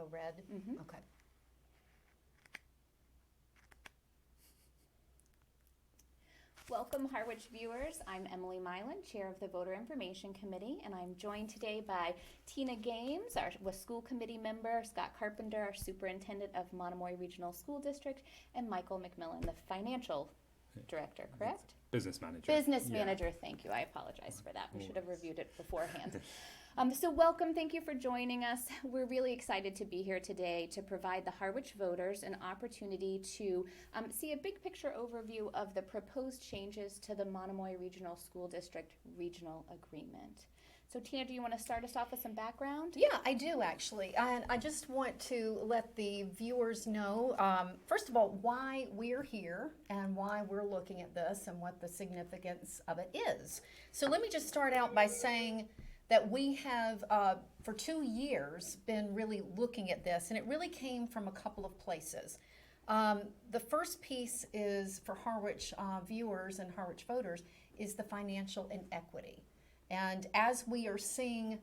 go red? Mhm. Okay. Welcome, Harwich viewers. I'm Emily Milan, Chair of the Voter Information Committee, and I'm joined today by Tina Games, our school committee member, Scott Carpenter, our superintendent of Monomoy Regional School District, and Michael McMillan, the financial director, correct? Business manager. Business Yeah. manager, thank you. I apologize for that. We should have Always. reviewed it beforehand. So welcome, thank you for joining us. We're really excited to be here today to provide the Harwich voters an opportunity to see a big picture overview of the proposed changes to the Monomoy Regional School District Regional Agreement. So Tina, do you want to start us off with some background? Yeah, I do actually. And I just want to let the viewers know, first of all, why we're here and why we're looking at this and what the significance of it is. So let me just start out by saying that we have, for 2 years, been really looking at this, and it really came from a couple of places. The first piece is for Harwich viewers and Harwich voters is the financial inequity. And as we are seeing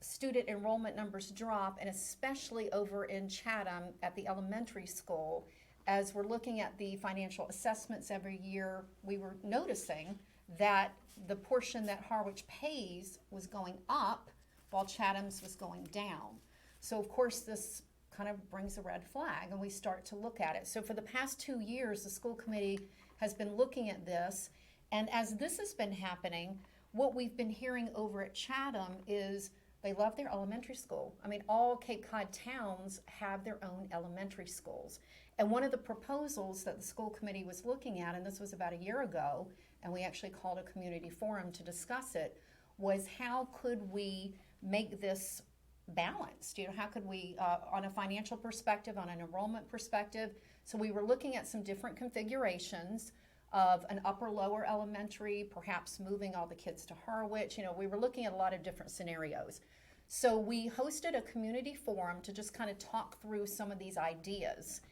student enrollment numbers drop, and especially over in Chatham at the elementary school, as we're looking at the financial assessments every year, we were noticing that the portion that Harwich pays was going up while Chatham's was going down. So of course this kind of brings a red flag and we start to look at it. So for the past 2 years, the school committee has been looking at this, and as this has been happening, what we've been hearing over at Chatham is they love their elementary school. I mean, all Cape Cod towns have their own elementary schools. And one of the proposals that the school committee was looking at, and this was about a year ago, and we actually called a community forum to discuss it, was how could we make this balanced? You know, how could we, on a financial perspective, on an enrollment perspective? So we were looking at some different configurations of an upper-lower elementary, perhaps moving all the kids to Harwich. You know, we were looking at a lot of different scenarios. So we hosted a community forum to just kind of talk through some of these ideas.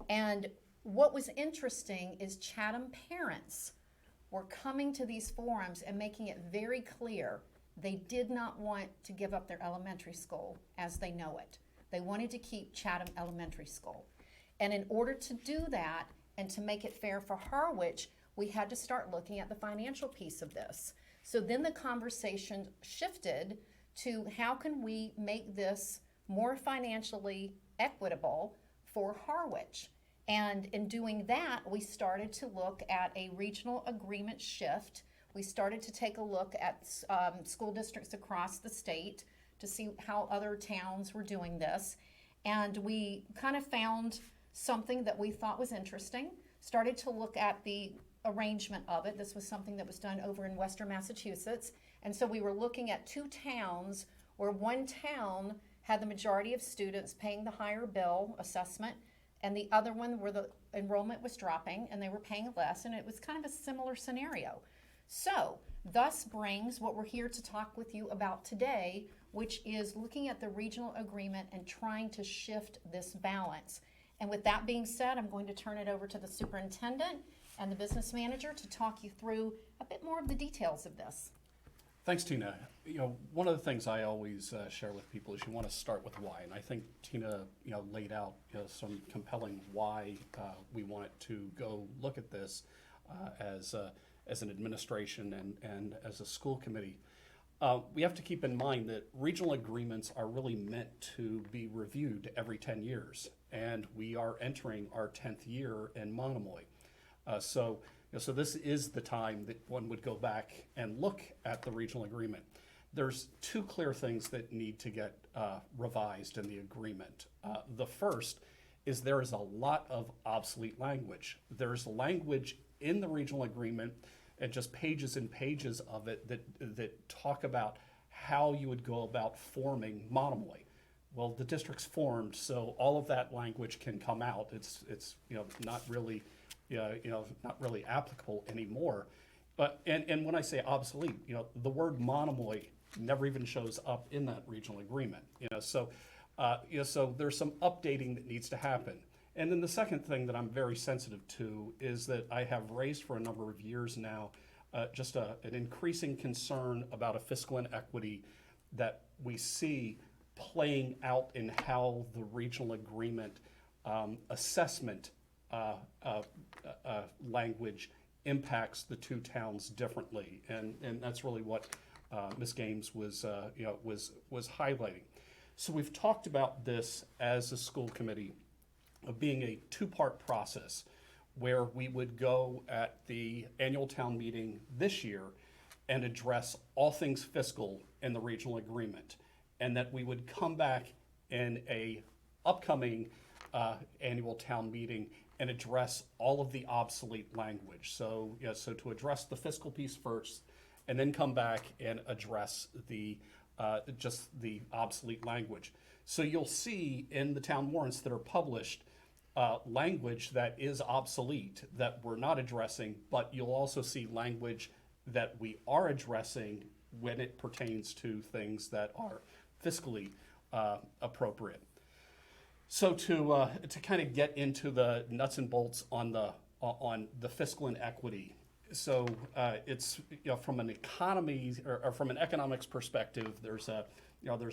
And what was interesting is Chatham parents were coming to these forums and making it very clear they did not want to give up their elementary school as they know it. They wanted to keep Chatham Elementary School. And in order to do that and to make it fair for Harwich, we had to start looking at the financial piece of this. So then the conversation shifted to how can we make this more financially equitable for Harwich? And in doing that, we started to look at a regional agreement shift. We started to take a look at school districts across the state to see how other towns were doing this. And we kind of found something that we thought was interesting, started to look at the arrangement of it. This was something that was done over in Western Massachusetts. And so we were looking at 2 towns where one town had the majority of students paying the higher bill assessment, and the other one where the enrollment was dropping and they were paying less, and it was kind of a similar scenario. So, thus brings what we're here to talk with you about today, which is looking at the regional agreement and trying to shift this balance. And with that being said, I'm going to turn it over to the superintendent and the business manager to talk you through a bit more of the details of this. Thanks, Tina. You know, one of the things I always share with people is you want to start with why, and I think Tina, laid out some compelling why we wanted to go look at this as an administration and as a school committee. We have to keep in mind that regional agreements are really meant to be reviewed every 10 years, and we are entering our 10th year in Monomoy. So this is the time that one would go back and look at the regional agreement. There's 2 clear things that need to get revised in the agreement. The first is there is a lot of obsolete language. There's language in the regional agreement and just pages and pages of it that talk about how you would go about forming Monomoy. Well, the district's formed, so all of that language can come out. It's not really not really applicable anymore. But and when I say obsolete, the word Monomoy never even shows up in that regional agreement. So there's some updating that needs to happen. And then the second thing that I'm very sensitive to is that I have raised for a number of years now just an increasing concern about a fiscal inequity that we see playing out in how the regional agreement assessment language impacts the two towns differently, and that's really what Ms. Games was highlighting. So we've talked about this as a school committee of being a two-part process, where we would go at the annual town meeting this year and address all things fiscal in the regional agreement, and that we would come back in a upcoming annual town meeting and address all of the obsolete language. So, so to address the fiscal piece first, and then come back and address the just the obsolete language. So you'll see in the town warrants that are published language that is obsolete that we're not addressing, but you'll also see language that we are addressing when it pertains to things that are fiscally appropriate. So to kind of get into the nuts and bolts on the fiscal inequity. So it's from an economy or from an economics perspective, there's a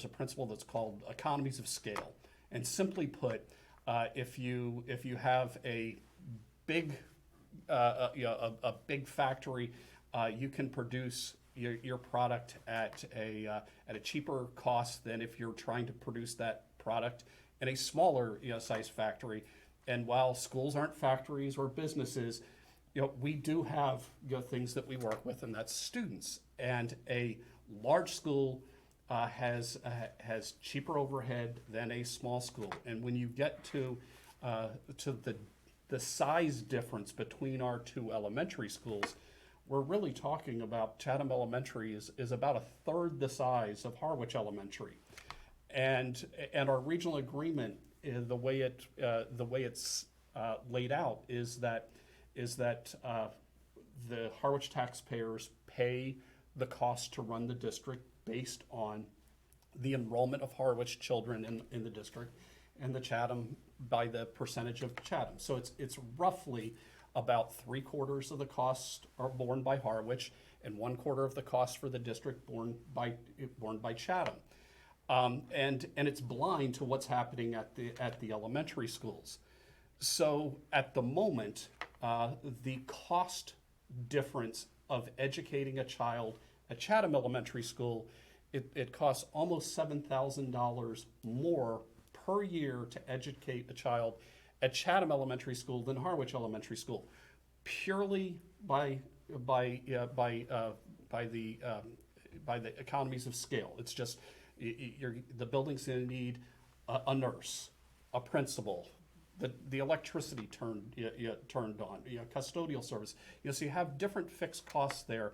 principle that's called economies of scale, and simply put, if you have a big a big factory, you can produce your product at a cheaper cost than if you're trying to produce that product in a smaller size factory. And while schools aren't factories or businesses, we do have things that we work with, and that's students. And a large school has cheaper overhead than a small school. And when you get to the size difference between our two elementary schools, we're really talking about Chatham Elementary is about a third the size of Harwich Elementary, and our regional agreement, the way it's laid out is that the Harwich taxpayers pay the cost to run the district based on the enrollment of Harwich children in the district, and the Chatham by the percentage of Chatham. So it's roughly about 3/4 of the costs are borne by Harwich, and 1/4 of the cost for the district borne by Chatham. And it's blind to what's happening at the elementary schools. So at the moment, the cost difference of educating a child at Chatham Elementary School, it costs almost $7,000 more per year to educate a child at Chatham Elementary School than Harwich Elementary School, purely by the economies of scale. It's just the building's going to need a nurse, a principal, the electricity turned on, custodial service. So you have different fixed costs there,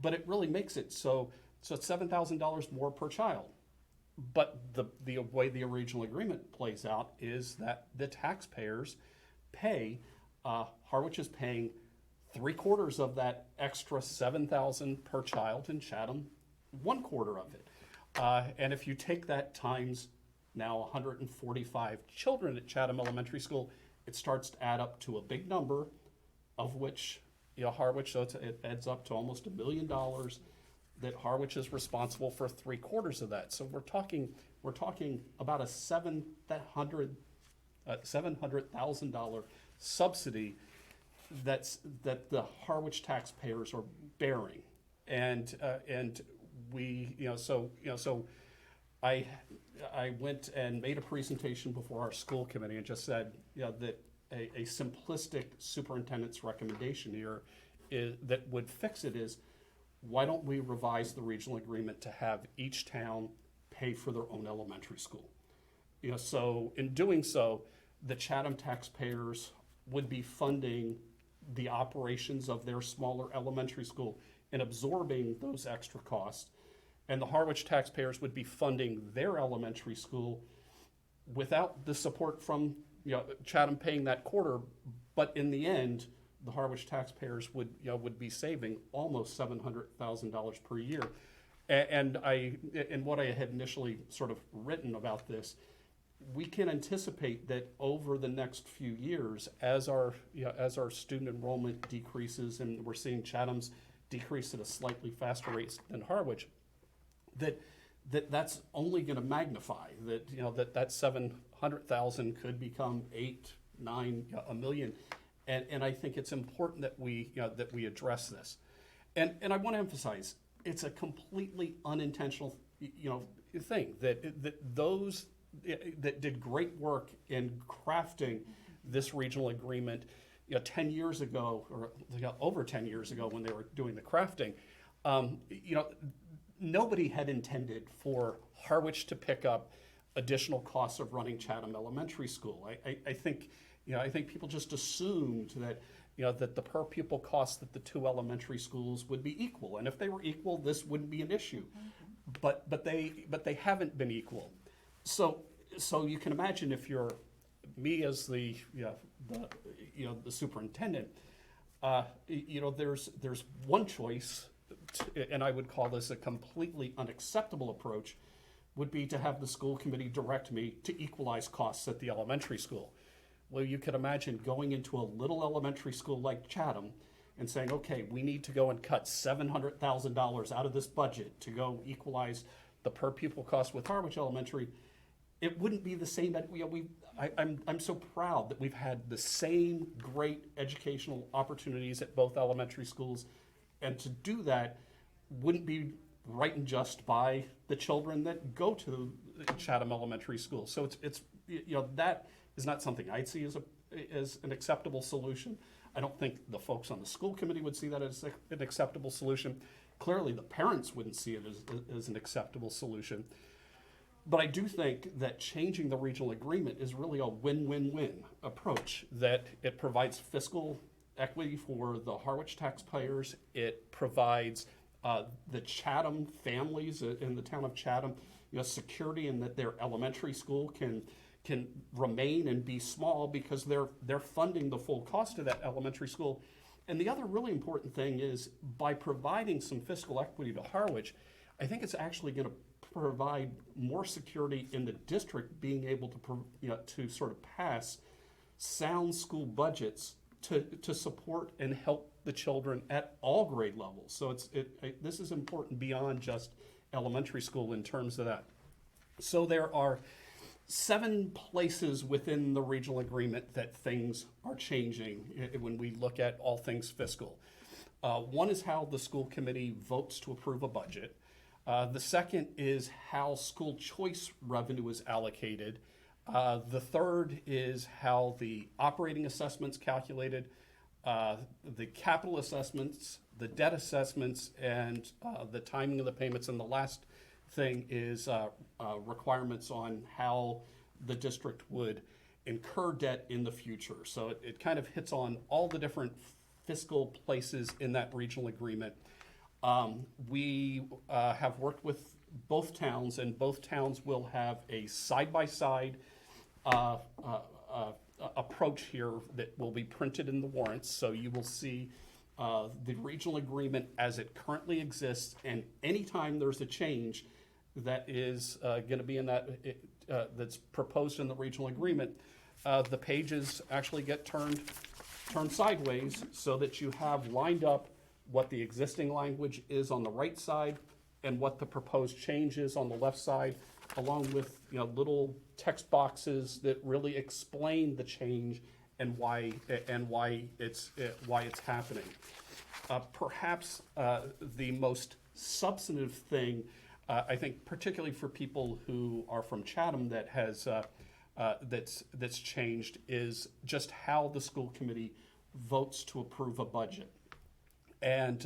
but it really makes it so it's $7,000 more per child. But the way the original agreement plays out is that the taxpayers pay. Harwich is paying 3/4 of that extra $7,000 per child, in Chatham 1/4 of it. And if you take that times now 145 children at Chatham Elementary School, it starts to add up to a big number, of which Harwich, so it adds up to almost $1 million that Harwich is responsible for 3/4 of that. So we're talking about a $700,000 subsidy that the Harwich taxpayers are bearing, and we so I went and made a presentation before our school committee and just said that a simplistic superintendent's recommendation here that would fix it is, why don't we revise the regional agreement to have each town pay for their own elementary school? So in doing so, the Chatham taxpayers would be funding the operations of their smaller elementary school and absorbing those extra costs, and the Harwich taxpayers would be funding their elementary school without the support from Chatham paying that quarter. But in the end, the Harwich taxpayers would be saving almost $700,000 per year. And what I had initially sort of written about this, we can anticipate that over the next few years, as our student enrollment decreases, and we're seeing Chatham's decrease at a slightly faster rate than Harwich, that that's only going to magnify that, that 700,000 could become 8, 9, a million. And I think it's important that we address this. And I want to emphasize, it's a completely unintentional, thing that those that did great work in crafting this regional agreement, 10 years ago, or over 10 years ago when they were doing the crafting, nobody had intended for Harwich to pick up additional costs of running Chatham Elementary School. I think people just assumed that that the per pupil costs that the two elementary schools would be equal, and if they were equal, this wouldn't be an issue. But they haven't been equal. So you can imagine if you're me as the superintendent, there's one choice, and I would call this a completely unacceptable approach, would be to have the school committee direct me to equalize costs at the elementary school. Well, you could imagine going into a little elementary school like Chatham and saying, okay, we need to go and cut $700,000 out of this budget to go equalize the per pupil cost with Harwich Elementary. It wouldn't be the same. I'm so proud that we've had the same great educational opportunities at both elementary schools, and to do that wouldn't be right and just by the children that go to Chatham Elementary School. So it's that is not something I'd see as an acceptable solution. I don't think the folks on the school committee would see that as an acceptable solution. Clearly, the parents wouldn't see it as an acceptable solution. But I do think that changing the regional agreement is really a win-win-win approach, that it provides fiscal equity for the Harwich taxpayers. It provides the Chatham families in the town of Chatham, security in that their elementary school can remain and be small because they're funding the full cost of that elementary school. And the other really important thing is, by providing some fiscal equity to Harwich, I think it's actually going to provide more security in the district being able to sort of pass sound school budgets to support and help the children at all grade levels. So this is important beyond just elementary school in terms of that. So there are 7 places within the regional agreement that things are changing when we look at all things fiscal. One is how the school committee votes to approve a budget. The second is how school choice revenue is allocated. The third is how the operating assessment's calculated, the capital assessments, the debt assessments, and the timing of the payments. And the last thing is requirements on how the district would incur debt in the future. So it kind of hits on all the different fiscal places in that regional agreement. We have worked with both towns, and both towns will have a side-by-side approach here that will be printed in the warrants. So you will see the regional agreement as it currently exists, and anytime there's a change that is going to be in that's proposed in the regional agreement, the pages actually get turned sideways so that you have lined up what the existing language is on the right side and what the proposed change is on the left side, along with little text boxes that really explain the change and why it's happening. Perhaps the most substantive thing, I think, particularly for people who are from Chatham, that has that's changed, is just how the school committee votes to approve a budget. And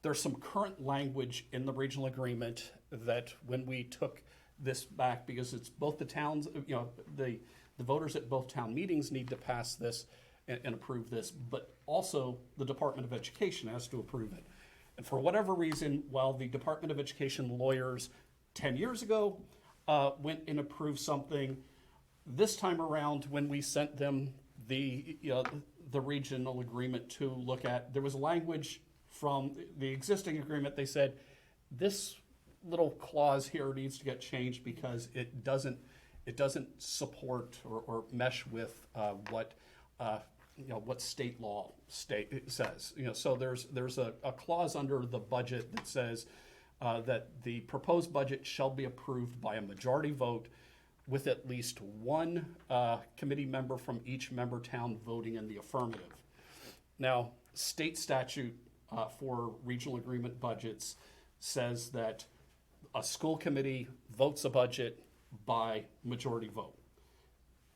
there's some current language in the regional agreement that, when we took this back, because it's both the towns, the voters at both town meetings need to pass this and approve this, but also the Department of Education has to approve it. And for whatever reason, while the Department of Education lawyers 10 years ago went and approved something, this time around, when we sent them the regional agreement to look at, there was language from the existing agreement. They said, this little clause here needs to get changed because it doesn't support or mesh with what state law says. So there's a clause under the budget that says that the proposed budget shall be approved by a majority vote with at least one committee member from each member town voting in the affirmative. Now, state statute for regional agreement budgets says that a school committee votes a budget by majority vote.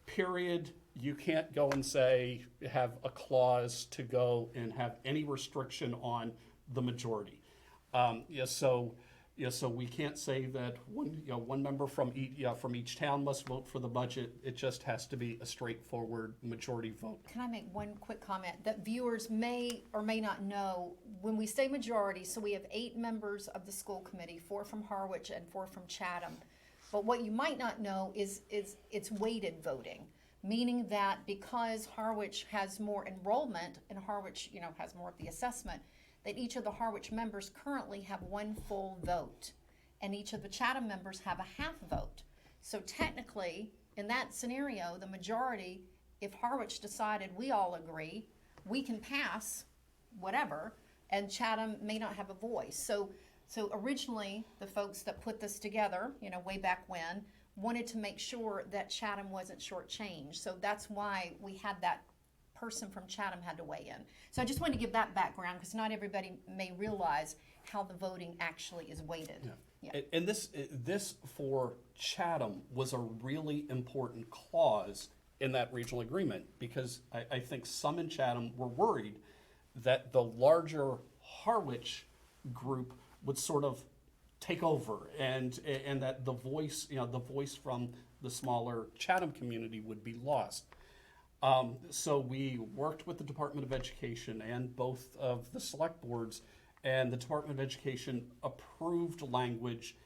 Period. You can't go and say, have a clause to go and have any restriction on the majority. So we can't say that one member from each town must vote for the budget. It just has to be a straightforward majority vote. Can I make one quick comment that viewers may or may not know? When we say majority, so we have 8 members of the school committee, 4 from Harwich and 4 from Chatham. But what you might not know is it's weighted voting, meaning that because Harwich has more enrollment and Harwich, has more of the assessment, that each of the Harwich members currently have 1 full vote, and each of the Chatham members have a half vote. So technically, in that scenario, the majority, if Harwich decided we all agree, we can pass whatever, and Chatham may not have a voice. So originally, the folks that put this together, way back when, wanted to make sure that Chatham wasn't shortchanged. So that's why we had that person from Chatham had to weigh in. So I just wanted to give that background because not everybody may realize how the voting actually is weighted. Yeah. And this for Chatham was a really important clause in that regional agreement because I think some in Chatham were worried that the larger Harwich group would sort of take over and that the voice from the smaller Chatham community would be lost. So we worked with the Department of Education and both of the select boards, and the Department of Education approved language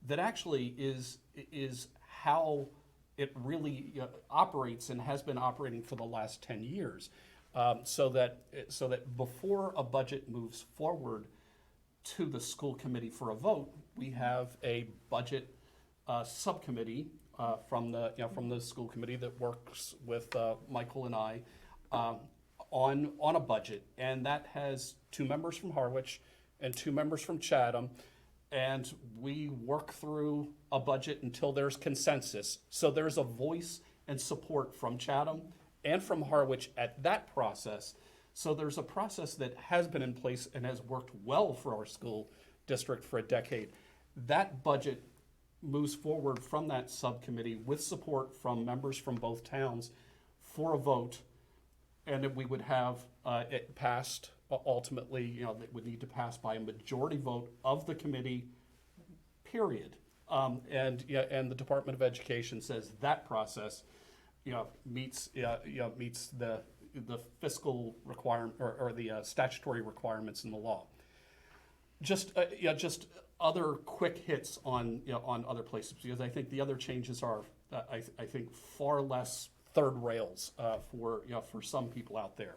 that actually is how it really operates and has been operating for the last 10 years. So that before a budget moves forward to the school committee for a vote, we have a budget subcommittee from the school committee that works with Michael and I on a budget, and that has 2 members from Harwich and 2 members from Chatham, and we work through a budget until there's consensus. So there's a voice and support from Chatham and from Harwich at that process. So there's a process that has been in place and has worked well for our school district for a decade. That budget moves forward from that subcommittee with support from members from both towns for a vote, and then we would have it passed ultimately, it would need to pass by a majority vote of the committee, period. And the Department of Education says that process, meets the fiscal requirement or the statutory requirements in the law. Just other quick hits on other places, because I think the other changes are I think far less third rails for some people out there.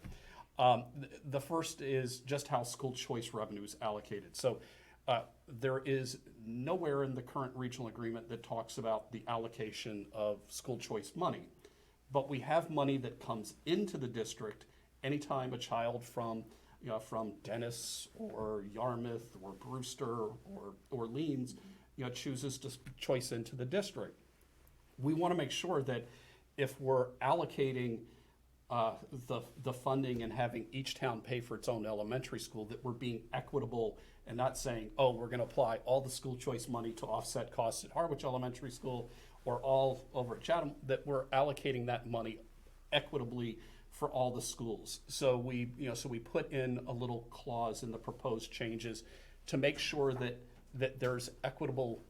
The first is just how school choice revenue is allocated. So there is nowhere in the current regional agreement that talks about the allocation of school choice money, but we have money that comes into the district anytime a child from Dennis or Yarmouth or Brewster or Orleans, chooses to choice into the district. We want to make sure that if we're allocating the funding and having each town pay for its own elementary school, that we're being equitable and not saying, oh, we're going to apply all the school choice money to offset costs at Harwich Elementary School or all over at Chatham, that we're allocating that money equitably for all the schools. So we put in a little clause in the proposed changes to make sure that there's equitable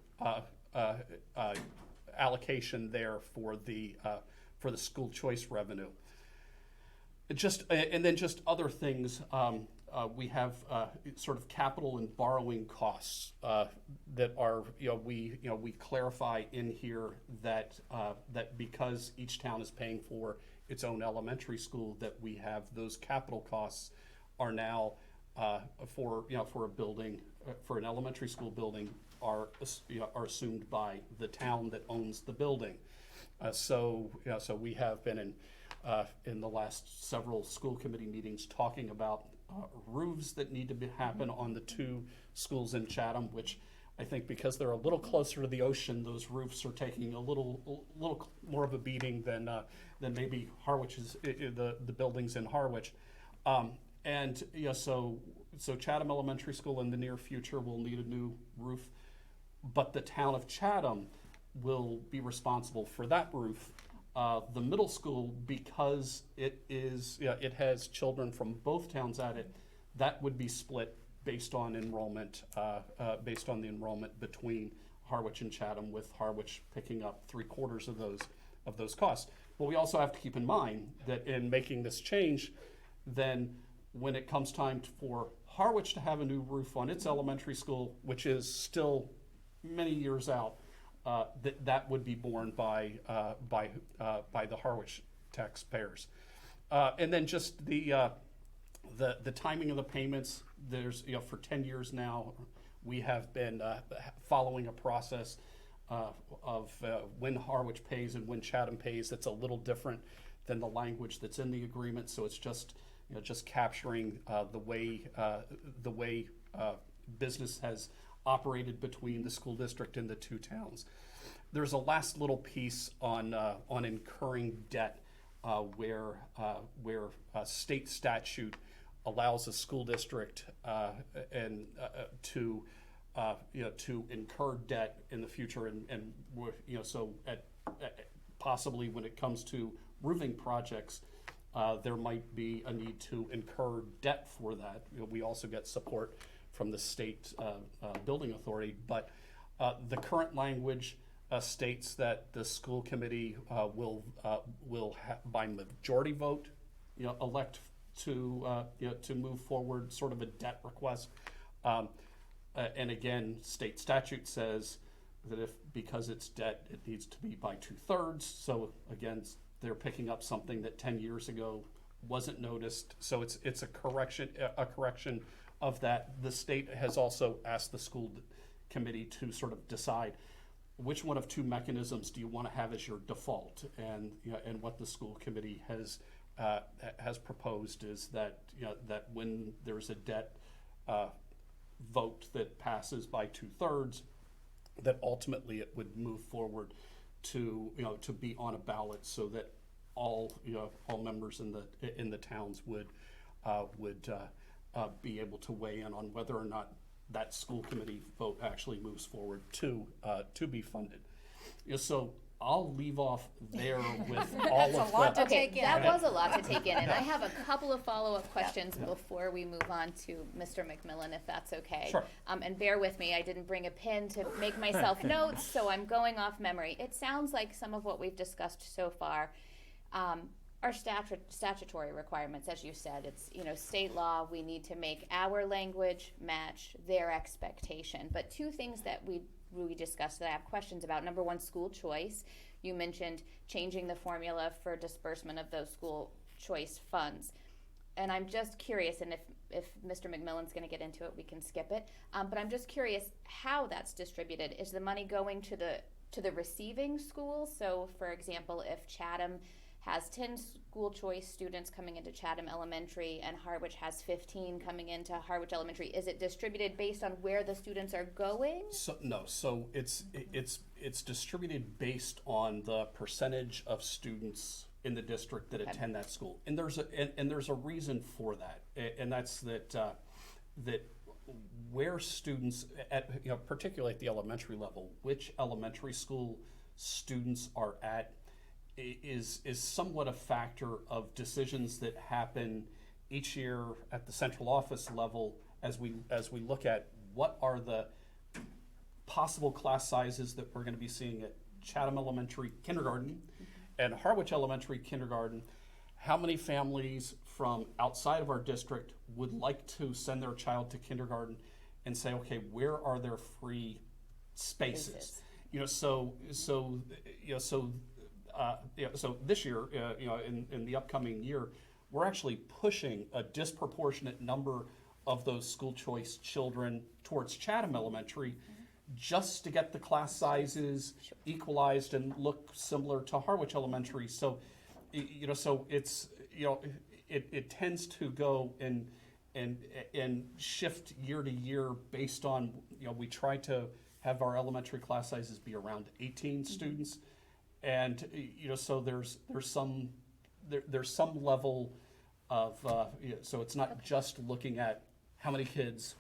allocation there for the school choice revenue. And then just other things. We have sort of capital and borrowing costs that are we clarify in here that because each town is paying for its own elementary school, that we have those capital costs are now for a building, for an elementary school building, are assumed by the town that owns the building. So we have been in the last several school committee meetings talking about roofs that need to happen on the 2 schools in Chatham, which I think because they're a little closer to the ocean, those roofs are taking a little more of a beating than maybe Harwich's, the buildings in Harwich. And yeah, so Chatham Elementary School in the near future will need a new roof, but the town of Chatham will be responsible for that roof. The middle school, because it has children from both towns at it, that would be split based on enrollment, based on the enrollment between Harwich and Chatham, with Harwich picking up 3/4 of those costs. But we also have to keep in mind that in making this change, then when it comes time for Harwich to have a new roof on its elementary school, which is still many years out, that would be borne by the Harwich taxpayers. And then just the timing of the payments. There's, for 10 years now, we have been following a process of when Harwich pays and when Chatham pays. That's a little different than the language that's in the agreement. So it's just capturing the way business has operated between the school district and the two towns. There's a last little piece on incurring debt, where state statute allows a school district to incur debt in the future, and so at possibly when it comes to roofing projects, there might be a need to incur debt for that. We also get support from the state building authority, but the current language states that the school committee will by majority vote, elect to move forward sort of a debt request. And again, state statute says that because it's debt, it needs to be by 2/3. So again, they're picking up something that 10 years ago wasn't noticed. So it's a correction of that. The state has also asked the school committee to sort of decide which one of two mechanisms do you want to have as your default, and what the school committee has proposed is that that when there's a debt vote that passes by 2/3, that ultimately it would move forward to be on a ballot, so that all members in the towns would be able to weigh in on whether or not that school committee vote actually moves forward to be funded. So I'll leave off there with all of that. Okay, that was a lot to take in, and I have a couple of follow-up questions before we move on to Mr. McMillan, if that's okay. Sure. And bear with me, I didn't bring a pen to make myself notes, so I'm going off memory. It sounds like some of what we've discussed so far are statutory requirements, as you said. It's state law. We need to make our language match their expectation. But two things that we discussed that I have questions about. Number one, school choice. You mentioned changing the formula for disbursement of those school choice funds. And I'm just curious, and if Mr. McMillan's going to get into it, we can skip it. But I'm just curious how that's distributed. Is the money going to the receiving schools? So, for example, if Chatham has 10 school choice students coming into Chatham Elementary and Harwich has 15 coming into Harwich Elementary, is it distributed based on where the students are going? So it's distributed based on the percentage of students in the district that attend that school, and there's a reason for that, and that's that where students at particularly at the elementary level, which elementary school students are at is somewhat a factor of decisions that happen each year at the central office level as we look at what are the possible class sizes that we're going to be seeing at Chatham Elementary Kindergarten and Harwich Elementary Kindergarten. How many families from outside of our district would like to send their child to kindergarten, and say, okay, where are there free spaces? So this year, in the upcoming year, we're actually pushing a disproportionate number of those school choice children towards Chatham Elementary, just to get the class sizes equalized and look similar to Harwich Elementary. So, so it's it tends to go and shift year to year based on we try to have our elementary class sizes be around 18 students. And, so there's some level of, so it's not just looking at how many kids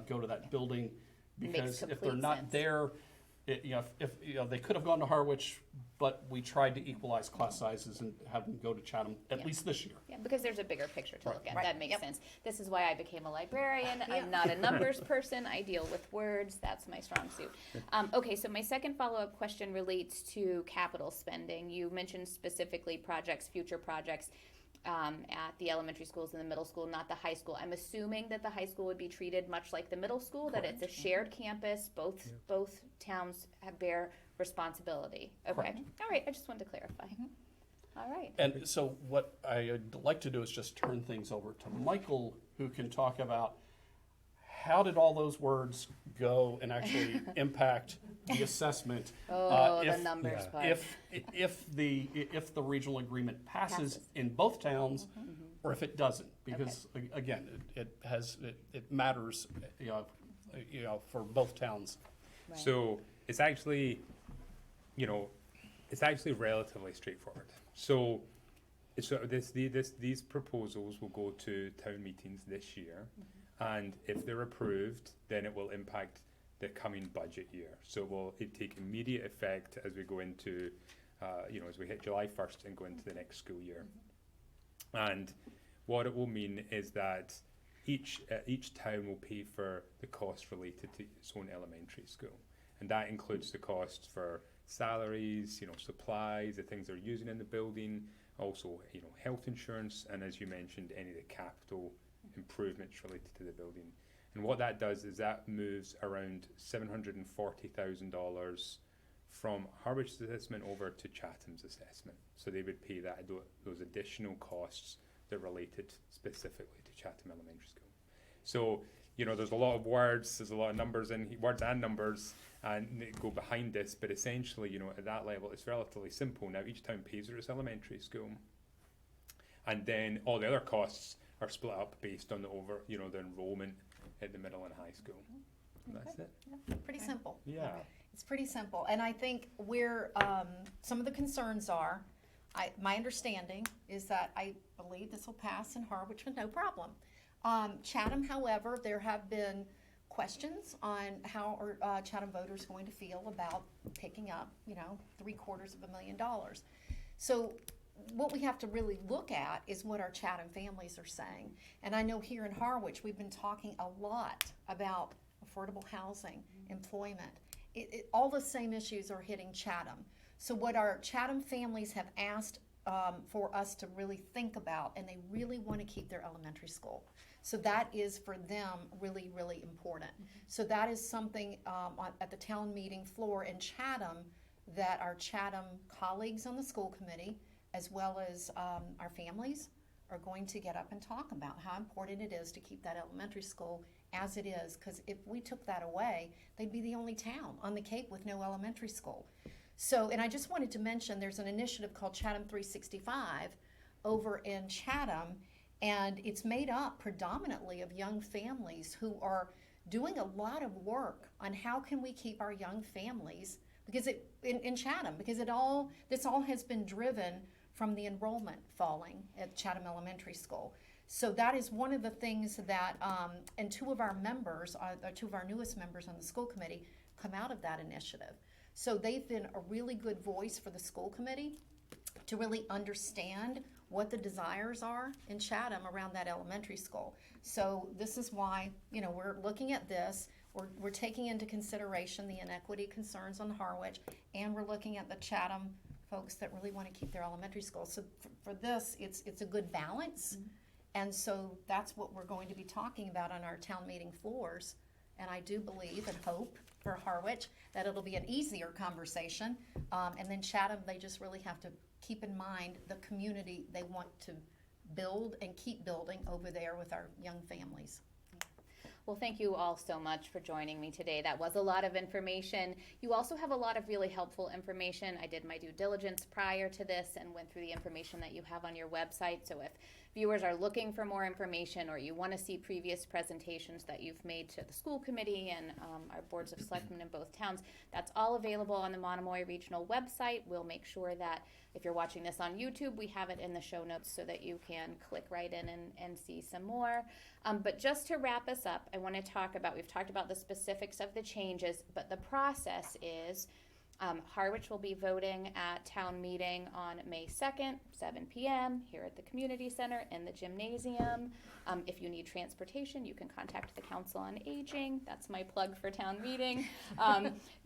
go to that building, because if they're complete not sense. there, if they could have gone to Harwich, but we tried to equalize class sizes and have them go to Chatham, at least this year. Yeah, because there's a bigger picture to look at. Right. That makes Yep. sense. This is why I became a librarian. I'm not a numbers person. I deal with words. That's my strong suit. Okay, so my second follow-up question relates to capital spending. You mentioned specifically projects, future projects at the elementary schools and the middle school, not the high school. I'm assuming that the high school would be treated much like the middle school, that it's a shared campus. Both towns bear responsibility. Okay. Correct. All right. I just wanted to clarify. All right. And so what I'd like to do is just turn things over to Michael, who can talk about how did all those words go and actually impact the assessment. The numbers part. If the regional agreement passes in both towns, or if it doesn't, because again, it matters, for both towns. Right. So it's actually, it's actually relatively straightforward. So these proposals will go to town meetings this year, and if they're approved, then it will impact the coming budget year. So it will take immediate effect as we go into, as we hit July 1st and go into the next school year. And what it will mean is that each town will pay for the costs related to its own elementary school, and that includes the costs for salaries, supplies, the things they're using in the building, also health insurance, and as you mentioned, any of the capital improvements related to the building. And what that does is that moves around $740,000 from Harwich's assessment over to Chatham's assessment. So they would pay those additional costs that related specifically to Chatham Elementary School. So, there's a lot of words, there's a lot of numbers words and numbers, and they go behind this, but essentially, at that level, it's relatively simple. Now, each town pays for its elementary school, and then all the other costs are split up based on the enrollment at the middle and high school. And that's it. Pretty simple. Yeah. It's pretty simple, and I think where some of the concerns are, my understanding is that I believe this will pass in Harwich with no problem. Chatham, however, there have been questions on how are Chatham voters going to feel about picking up, $750,000. So what we have to really look at is what our Chatham families are saying. And I know here in Harwich, we've been talking a lot about affordable housing, employment. All the same issues are hitting Chatham. So what our Chatham families have asked for us to really think about, and they really want to keep their elementary school. So that is for them really, really important. So that is something at the town meeting floor in Chatham that our Chatham colleagues on the school committee, as well as our families, are going to get up and talk about how important it is to keep that elementary school as it is, because if we took that away, they'd be the only town on the Cape with no elementary school. So, and I just wanted to mention, there's an initiative called Chatham 365 over in Chatham, and it's made up predominantly of young families who are doing a lot of work on how can we keep our young families, because in Chatham, because this all has been driven from the enrollment falling at Chatham Elementary School. So that is one of the things that, and two of our newest members on the school committee come out of that initiative. So they've been a really good voice for the school committee to really understand what the desires are in Chatham around that elementary school. So this is why, we're looking at this. We're taking into consideration the inequity concerns on Harwich, and we're looking at the Chatham folks that really want to keep their elementary school. So for this, it's a good balance. And so that's what we're going to be talking about on our town meeting floors. And I do believe and hope for Harwich that it'll be an easier conversation. And then Chatham, they just really have to keep in mind the community they want to build and keep building over there with our young families. Well, thank you all so much for joining me today. That was a lot of information. You also have a lot of really helpful information. I did my due diligence prior to this and went through the information that you have on your website. So if viewers are looking for more information or you want to see previous presentations that you've made to the school committee and our boards of selectmen in both towns, that's all available on the Monomoy Regional website. We'll make sure that if you're watching this on YouTube, we have it in the show notes so that you can click right in and see some more. But just to wrap us up, I want to talk about, we've talked about the specifics of the changes, but the process is Harwich will be voting at town meeting on May 2nd, 7 p.m. here at the community center in the gymnasium. If you need transportation, you can contact the Council on Aging. That's my plug for town meeting.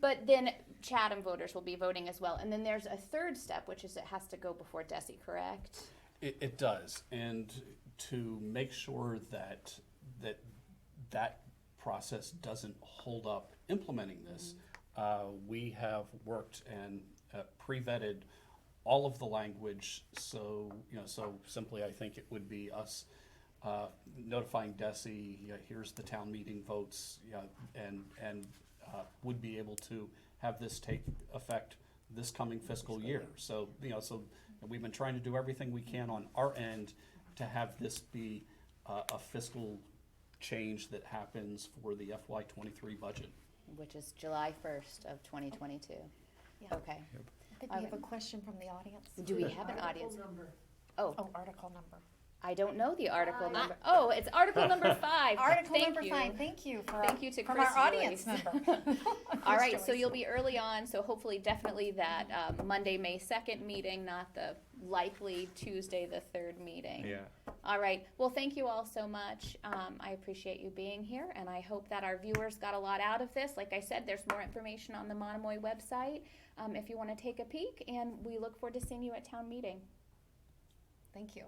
But then Chatham voters will be voting as well. And then there's a third step, which is it has to go before DESI, correct? It does, and to make sure that process doesn't hold up implementing this, we have worked and pre-vetted all of the language. So so simply, I think it would be us notifying DESI. Here's the town meeting votes, and would be able to have this take effect this coming fiscal year. So so we've been trying to do everything we can on our end to have this be a fiscal change that happens for the FY23 budget. Which is July 1st of 2022. Yeah. Okay. I think we have a question from the audience. Do we have an audience? Oh, Oh, article number. I don't know the article number. Oh, it's article number 5. Article Thank number you. 5. Thank you for Thank you to from Chris our audience Joyce. member. All Chris right, so Joyce. you'll be early on, so hopefully definitely that Monday, May 2nd meeting, not the likely Tuesday, the 3rd meeting. Yeah. All right, well, thank you all so much. I appreciate you being here, and I hope that our viewers got a lot out of this. Like I said, there's more information on the Monomoy website if you want to take a peek, and we look forward to seeing you at town meeting. Thank you.